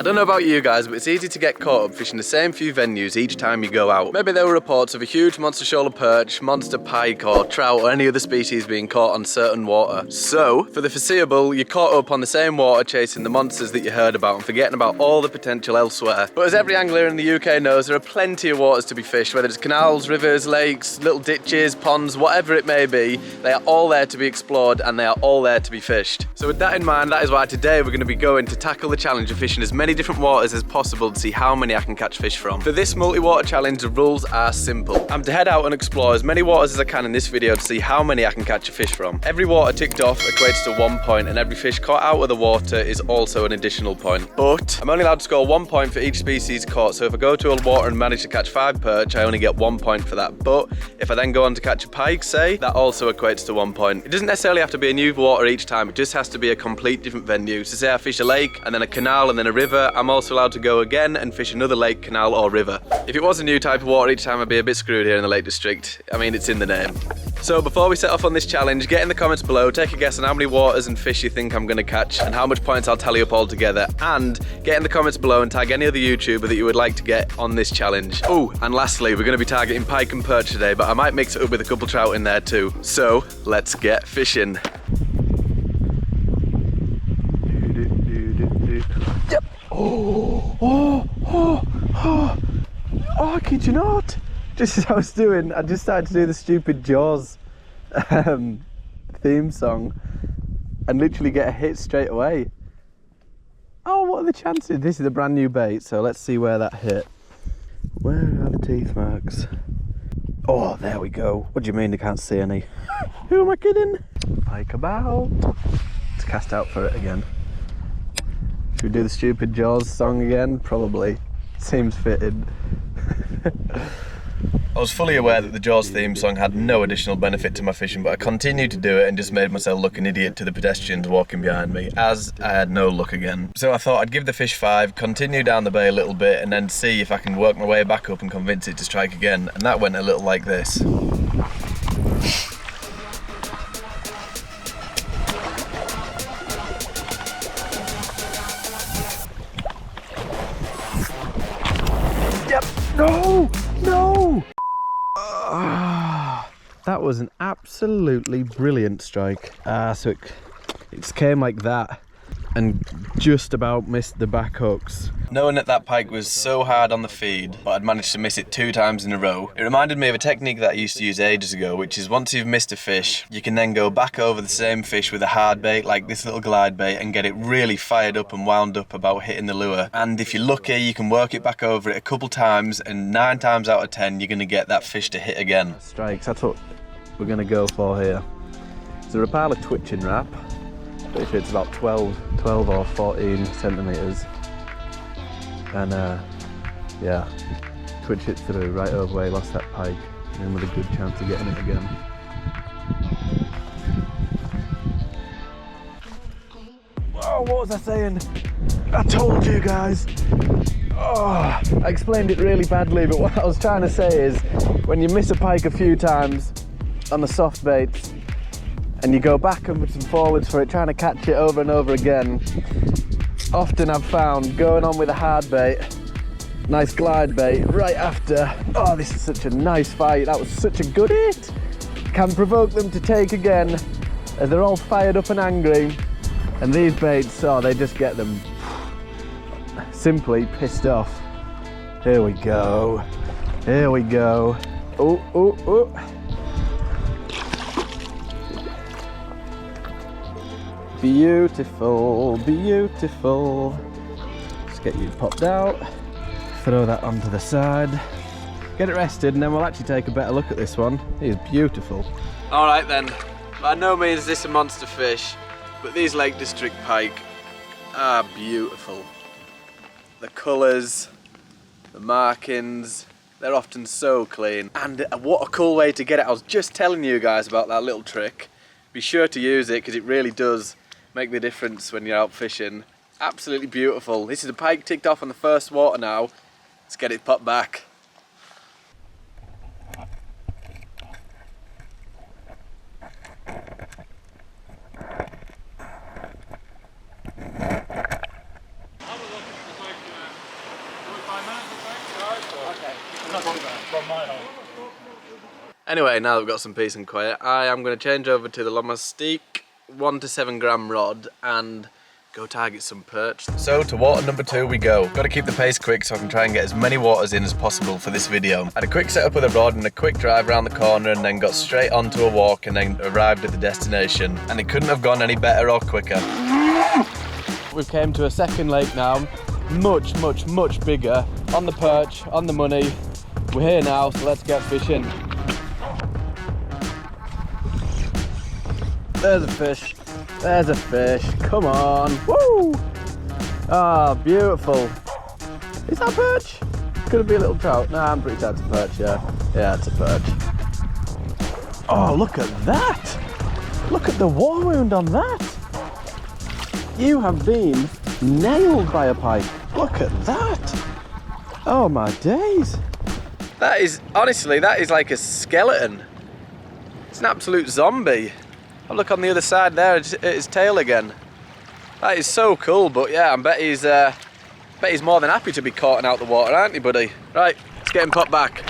don't know about you guys, but it's easy to get caught up fishing the same few venues each time you go out. Maybe there were reports of a huge monster shoal of perch, monster pike or trout or any other species being caught on certain water. So, for the foreseeable, you're caught up on the same water chasing the monsters that you heard about and forgetting about all the potential elsewhere. But as every angler in the UK knows, there are plenty of waters to be fished, whether it's canals, rivers, lakes, little ditches, ponds, whatever it may be. They are all there to be explored and they are all there to be fished. So with that in mind, that is why today we're going to be going to tackle the challenge of fishing as many different waters as possible to see how many I can catch fish from. For this multi-water challenge, the rules are simple. I'm to head out and explore as many waters as I can in this video to see how many I can catch a fish from. Every water ticked off equates to 1 point, and every fish caught out of the water is also an additional point. But I'm only allowed to score 1 point for each species caught, so if I go to a water and manage to catch 5 perch, I only get 1 point for that. But if I then go on to catch a pike, say, that also equates to 1 point. It doesn't necessarily have to be a new water each time, it just has to be a complete different venue. So say I fish a lake, and then a canal, and then a river, I'm also allowed to go again and fish another lake, canal or river. If it was a new type of water each time, I'd be a bit screwed here in the Lake District. I mean, it's in the name. So before we set off on this challenge, get in the comments below, take a guess on how many waters and fish you think I'm going to catch and how much points I'll tally up all together, and get in the comments below and tag any other YouTuber that you would like to get on this challenge. Oh, and lastly, we're going to be targeting pike and perch today, but I might mix it up with a couple trout in there too. So let's get fishing. Yep. I kid you not. Just as I was doing, I just started to do the stupid Jaws theme song and literally get a hit straight away. Oh, what are the chances? This is a brand new bait, so let's see where that hit. Where are the teeth marks? Oh, there we go. What do you mean they can't see any? Who am I kidding? Pike about. Let's cast out for it again. Should we do the stupid Jaws song again? Probably. Seems fitted. I was fully aware that the Jaws theme song had no additional benefit to my fishing, but I continued to do it and just made myself look an idiot to the pedestrians walking behind me, as I had no luck again. So I thought I'd give the fish 5, continue down the bay a little bit, and then see if I can work my way back up and convince it to strike again, and that went a little like this. Yep, no, no! That was an absolutely brilliant strike. So it just came like that and just about missed the back hooks. Knowing that that pike was so hard on the feed, but I'd managed to miss it 2 times in a row, it reminded me of a technique that I used to use ages ago, which is once you've missed a fish, you can then go back over the same fish with a hard bait, like this little glide bait, and get it really fired up and wound up about hitting the lure. And if you're lucky, you can work it back over it a couple times, and 9 times out of 10, you're going to get that fish to hit again. Strikes, that's what we're going to go for here. It's a Rapala Twitchin wrap. Pretty sure it's about 12 or 14 centimetres. And yeah, twitch it through right over where he lost that pike, and with a good chance of getting it again. Oh, what was I saying? I told you guys. Oh, I explained it really badly, but what I was trying to say is when you miss a pike a few times on the soft baits and you go backwards and forwards for it, trying to catch it over and over again, often I've found going on with a hard bait, nice glide bait, right after, oh, this is such a nice fight, that was such a good hit, can provoke them to take again as they're all fired up and angry, and these baits, oh, they just get them simply pissed off. Here we go, here we go. Oh, oh, oh. Beautiful, beautiful. Just get you popped out, throw that onto the side, get it rested, and then we'll actually take a better look at this one. It is beautiful. All right then, by no means is this a monster fish, but these Lake District pike are beautiful. The colours, the markings, they're often so clean. And what a cool way to get it. I was just telling you guys about that little trick. Be sure to use it because it really does make the difference when you're out fishing. Absolutely beautiful. This is a pike ticked off on the first water now. Let's get it popped back. Anyway, now that we've got some peace and quiet, I am going to change over to the LaMostique 1 to 7 gram rod and go target some perch. So to water number 2 we go. Got to keep the pace quick so I can try and get as many waters in as possible for this video. Had a quick setup with a rod and a quick drive around the corner and then got straight onto a walk and then arrived at the destination. And it couldn't have gone any better or quicker. We've came to a second lake now, much bigger. On the perch, on the money. We're here now, so let's get fishing. There's a fish. There's a fish. Come on. Woo! Ah, beautiful. Is that a perch? Could it be a little trout? Nah, I'm pretty sure it's a perch, yeah. Yeah, it's a perch. Oh, look at that! Look at the war wound on that! You have been nailed by a pike. Look at that! Oh my days! That is, honestly, that is like a skeleton. It's an absolute zombie. Oh, look on the other side there, it's his tail again. That is so cool, but yeah, I bet he's more than happy to be caught and out the water, aren't you, buddy? Right, let's get him popped back.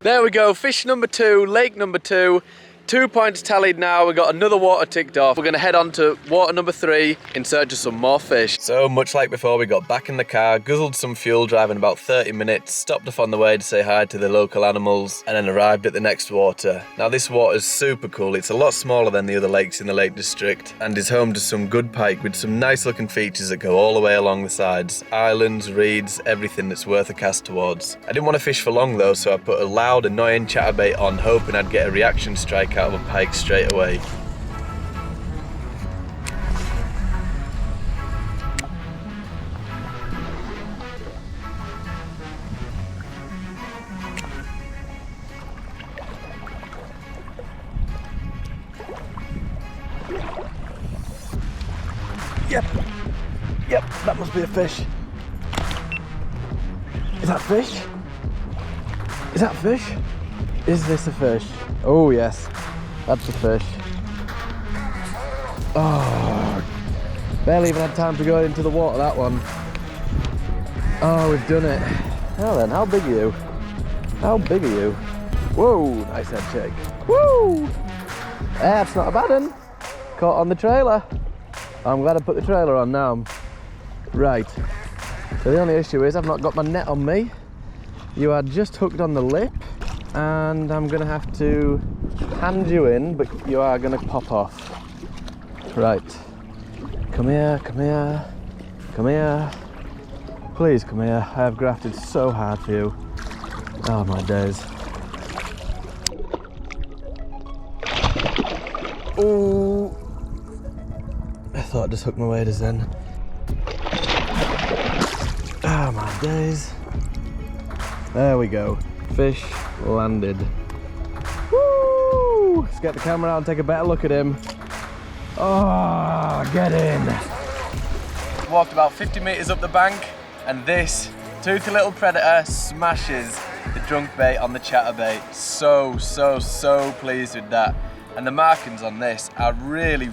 There we go, fish number 2, lake number 2. 2 points tallied now, we've got another water ticked off. We're gonna head on to water number 3 in search of some more fish. So much like before, we got back in the car, guzzled some fuel, driving about 30 minutes, stopped off on the way to say hi to the local animals, and then arrived at the next water. Now this water is super cool. It's a lot smaller than the other lakes in the Lake District and is home to some good pike with some nice looking features that go all the way along the sides. Islands, reeds, everything that's worth a cast towards. I didn't want to fish for long though, so I put a loud, annoying chatterbait on, hoping I'd get a reaction strike out of a pike straight away. Yep, that must be a fish. Is that fish? Is that fish? Is this a fish? Oh yes, that's a fish. Oh, barely even had time to go into the water, that one. Oh, we've done it. Now then, how big are you? How big are you? Whoa, nice head shake. Woo! That's not a bad one. Caught on the trailer. I'm glad I put the trailer on now. Right, so the only issue is I've not got my net on me. You are just hooked on the lip, and I'm gonna have to hand you in, but you are gonna pop off. Right, come here, come here, come here. Please come here, I have grafted so hard for you. Oh my days. Oh, I thought I'd just hook my waders then. Oh my days. There we go. Fish landed. Woo! Let's get the camera out and take a better look at him. Oh, get in. Walked about 50 meters up the bank, and this toothy little predator smashes the drunk bait on the chatterbait. So pleased with that. And the markings on this are really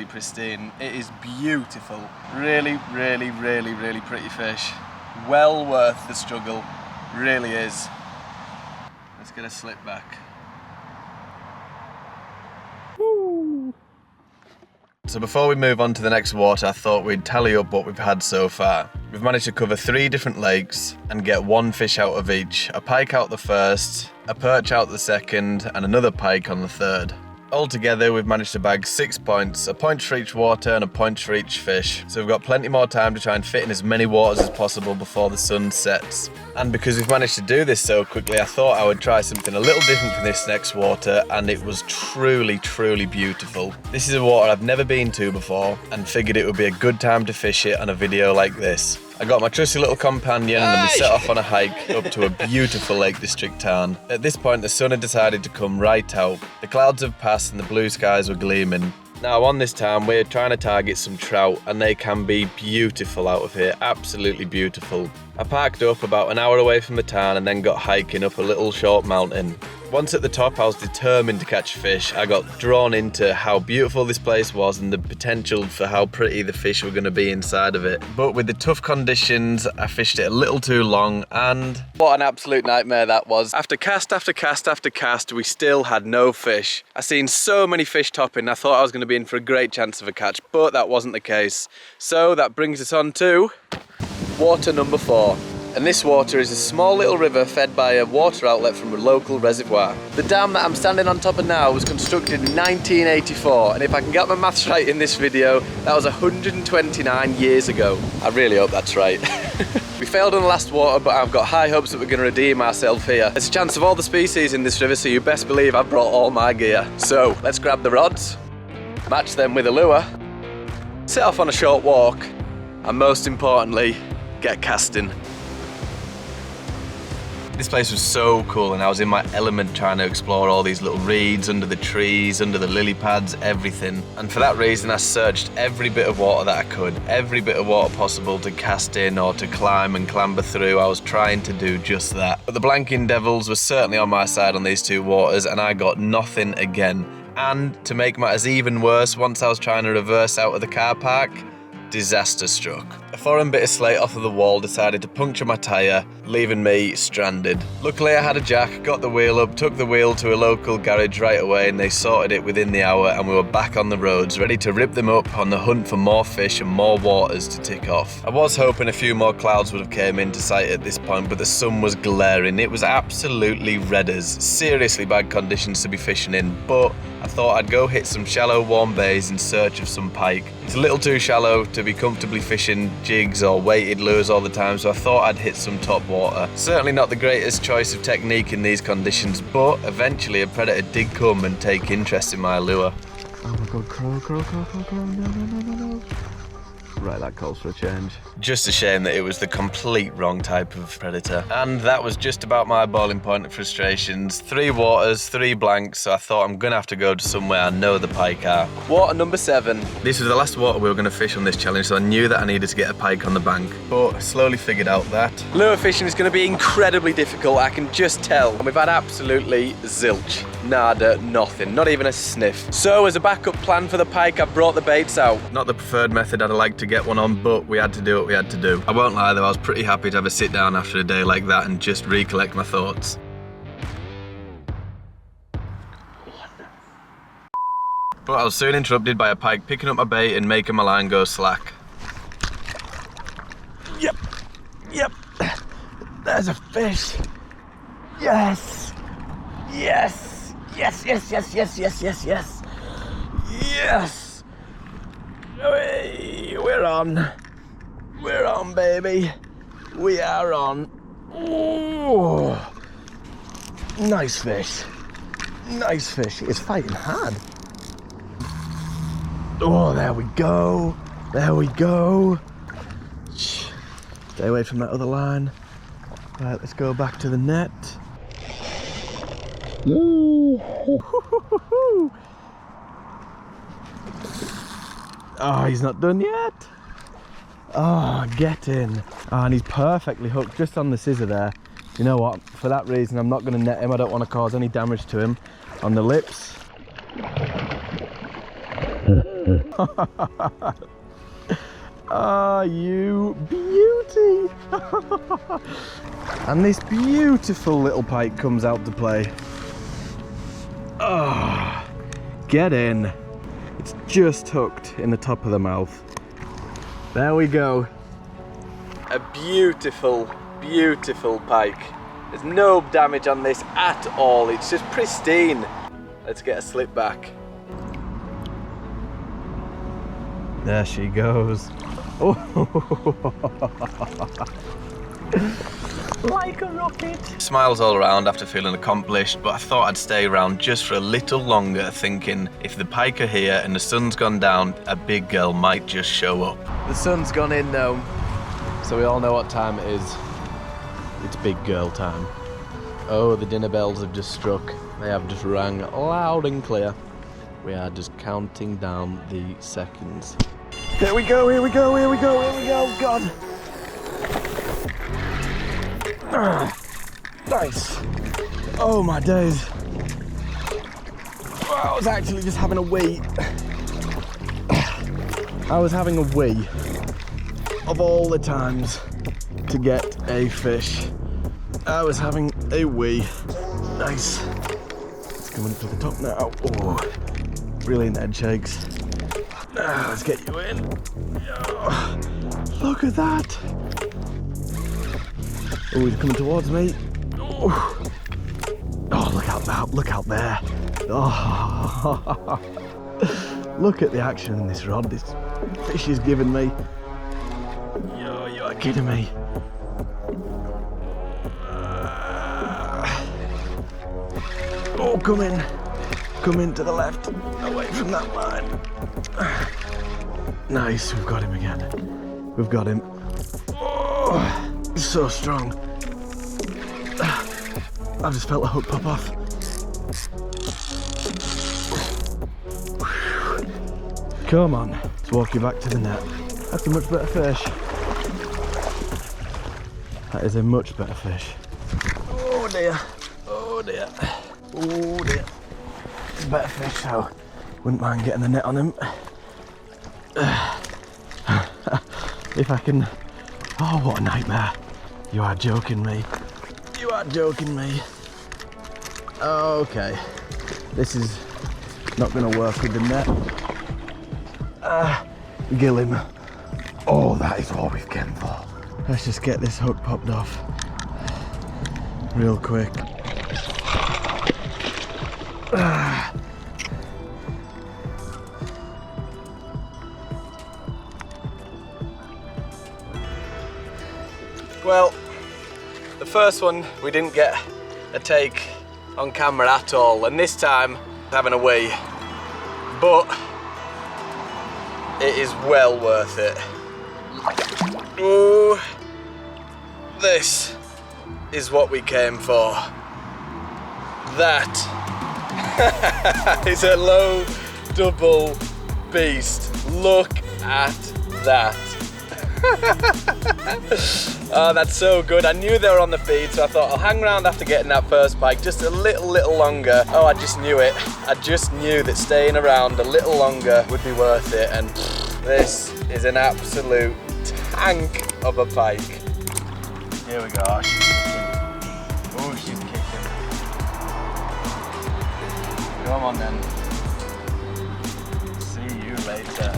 pristine. It is beautiful. Really pretty fish. Well worth the struggle, really is. Let's get a slip back. Woo. So before we move on to the next water, I thought we'd tally up what we've had so far. We've managed to cover 3 different lakes and get 1 fish out of each. A pike out the first, a perch out the second, and another pike on the third. Altogether, we've managed to bag 6 points, a point for each water and a point for each fish. So we've got plenty more time to try and fit in as many waters as possible before the sun sets. And because we've managed to do this so quickly, I thought I would try something a little different for this next water, and it was truly beautiful. This is a water I've never been to before, and figured it would be a good time to fish it on a video like this. I got my trusty little companion and we set off on a hike up to a beautiful Lake District town. At this point, the sun had decided to come right out. The clouds have passed and the blue skies were gleaming. Now on this town, we're trying to target some trout, and they can be beautiful out of here, absolutely beautiful. I parked up about an hour away from the town and then got hiking up a little short mountain. Once at the top, I was determined to catch fish. I got drawn into how beautiful this place was and the potential for how pretty the fish were going to be inside of it. But with the tough conditions, I fished it a little too long, and what an absolute nightmare that was. After cast after cast after cast, we still had no fish. I seen so many fish topping, I thought I was going to be in for a great chance of a catch, but that wasn't the case. So that brings us on to water number 4. And this water is a small little river fed by a water outlet from a local reservoir. The dam that I'm standing on top of now was constructed in 1984, and if I can get my maths right in this video, that was 129 years ago. I really hope that's right. We failed on the last water, but I've got high hopes that we're going to redeem ourselves here. There's a chance of all the species in this river, so you best believe I've brought all my gear. So let's grab the rods, match them with a lure, set off on a short walk, and most importantly, get casting. This place was so cool, and I was in my element trying to explore all these little reeds, under the trees, under the lily pads, everything. And for that reason, I searched every bit of water that I could, every bit of water possible to cast in or to climb and clamber through. I was trying to do just that. But the blanking devils were certainly on my side on these two waters, and I got nothing again. And to make matters even worse, once I was trying to reverse out of the car park, disaster struck. A foreign bit of slate off of the wall decided to puncture my tyre, leaving me stranded. Luckily I had a jack, got the wheel up, took the wheel to a local garage right away, and they sorted it within the hour, and we were back on the roads, ready to rip them up on the hunt for more fish and more waters to tick off. I was hoping a few more clouds would have came into sight at this point, but the sun was glaring. It was absolutely red as. Seriously bad conditions to be fishing in, but I thought I'd go hit some shallow warm bays in search of some pike. It's a little too shallow to be comfortably fishing jigs or weighted lures all the time, so I thought I'd hit some top water. Certainly not the greatest choice of technique in these conditions, but eventually a predator did come and take interest in my lure. Oh my god, craw, craw, craw, craw, craw, no. Right, that calls for a change. Just a shame that it was the complete wrong type of predator. And that was just about my boiling point of frustrations. 3 waters, 3 blanks, so I thought I'm gonna have to go to somewhere I know the pike are. Water number 7. This was the last water we were gonna fish on this challenge, so I knew that I needed to get a pike on the bank. But I slowly figured out that lure fishing is gonna be incredibly difficult, I can just tell. And we've had absolutely zilch. Nada, nothing, not even a sniff. So as a backup plan for the pike, I brought the baits out. Not the preferred method I'd like to get one on, but we had to do what we had to do. I won't lie though, I was pretty happy to have a sit down after a day like that and just recollect my thoughts. But I was soon interrupted by a pike picking up my bait and making my line go slack. Yep, there's a fish. Yes, hey, we're on baby, we are on. Ooh. Nice fish, it's fighting hard. Oh, there we go. Stay away from that other line. Right, let's go back to the net. Oh, he's not done yet. Oh, get in. Oh, and he's perfectly hooked just on the scissor there. You know what? For that reason, I'm not going to net him. I don't want to cause any damage to him on the lips. Ah, you beauty. And this beautiful little pike comes out to play. Oh, get in. It's just hooked in the top of the mouth. There we go. A beautiful, beautiful pike. There's no damage on this at all. It's just pristine. Let's get a slip back. There she goes. Oh. Like a rocket. Smiles all around after feeling accomplished, but I thought I'd stay around just for a little longer, thinking if the pike are here and the sun's gone down, a big girl might just show up. The sun's gone in now, so we all know what time it is. It's big girl time. Oh, the dinner bells have just struck. They have just rang loud and clear. We are just counting down the seconds. Here we go, God. Nice. Oh my days. I was actually just having a wee. I was having a wee of all the times to get a fish. I was having a wee. Nice. It's coming to the top now. Oh, brilliant head shakes. Let's get you in. Oh, look at that. Oh, he's coming towards me. Oh, oh, look out there. Oh, look at the action in this rod. This fish is giving me. Yo, you are kidding me. Oh, come in to the left, away from that line. Nice, we've got him again. We've got him. Oh, he's so strong. I just felt the hook pop off. Come on, let's walk you back to the net. That's a much better fish. That is a much better fish. Oh dear, oh dear, oh dear. It's a better fish, so wouldn't mind getting the net on him. If I can. Oh, what a nightmare. You are joking me. You are joking me. Okay, this is not going to work with the net. Gill him. Oh, that is all we've came for. Let's just get this hook popped off real quick. Well, the first one we didn't get a take on camera at all, and this time having a wee, but it is well worth it. Ooh, this is what we came for. That is a low double beast. Look at that. Oh, that's so good. I knew they were on the feed, so I thought I'll hang around after getting that first pike just a little longer. Oh, I just knew it. I just knew that staying around a little longer would be worth it, and this is an absolute tank of a pike. Here we go. Oh, she's kicking. Oh, she's kicking. Come on then. See you later.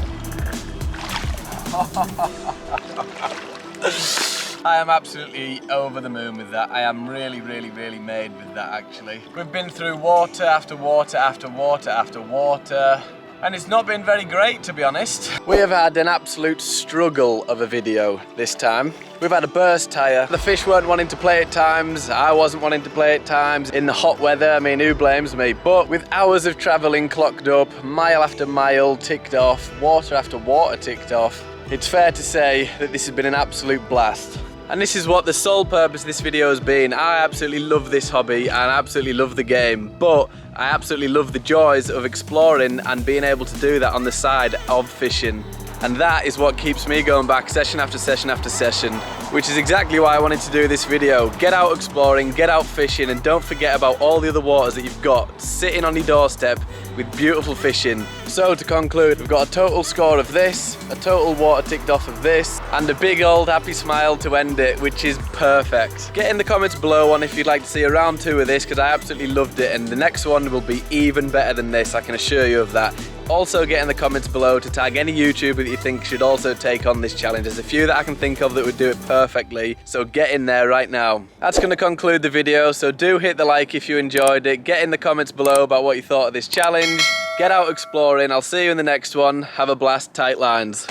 I am absolutely over the moon with that. I am really made with that, actually. We've been through water after water after water after water, and it's not been very great, to be honest. We have had an absolute struggle of a video this time. We've had a burst tyre. The fish weren't wanting to play at times. I wasn't wanting to play at times. In the hot weather, I mean, who blames me? But with hours of travelling clocked up, mile after mile ticked off, water after water ticked off, it's fair to say that this has been an absolute blast. And this is what the sole purpose of this video has been. I absolutely love this hobby and I absolutely love the game, but I absolutely love the joys of exploring and being able to do that on the side of fishing. And that is what keeps me going back session after session after session, which is exactly why I wanted to do this video. Get out exploring, get out fishing, and don't forget about all the other waters that you've got sitting on your doorstep with beautiful fishing. So to conclude, we've got a total score of this, a total water ticked off of this, and a big old happy smile to end it, which is perfect. Get in the comments below on if you'd like to see a round 2 of this, because I absolutely loved it, and the next one will be even better than this, I can assure you of that. Also get in the comments below to tag any YouTuber that you think should also take on this challenge. There's a few that I can think of that would do it perfectly, so get in there right now. That's going to conclude the video, so do hit the like if you enjoyed it. Get in the comments below about what you thought of this challenge. Get out exploring. I'll see you in the next one. Have a blast, tight lines.